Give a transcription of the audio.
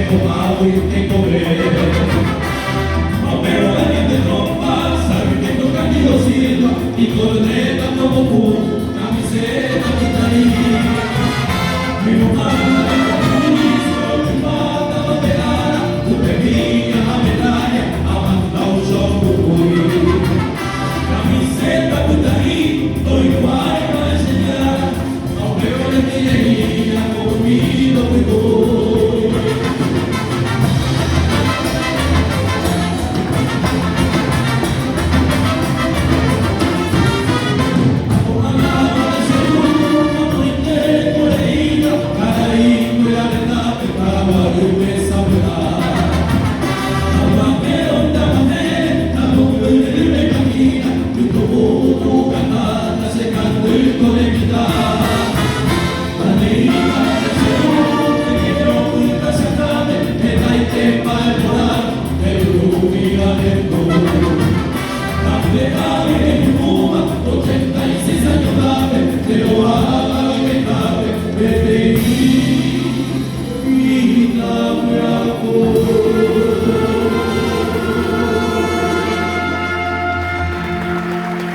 pecovado y que cobré. Romero de trompa, sargento Candido Silva y corneta como tú, camiseta de Itaí. Mi mamá, ministro, mi mata bandeira, tu bebia a medalha, a matar o jogo fui. Camiseta de Itaí, tô igual para chegar, ao meu de minha comido cuidou. Te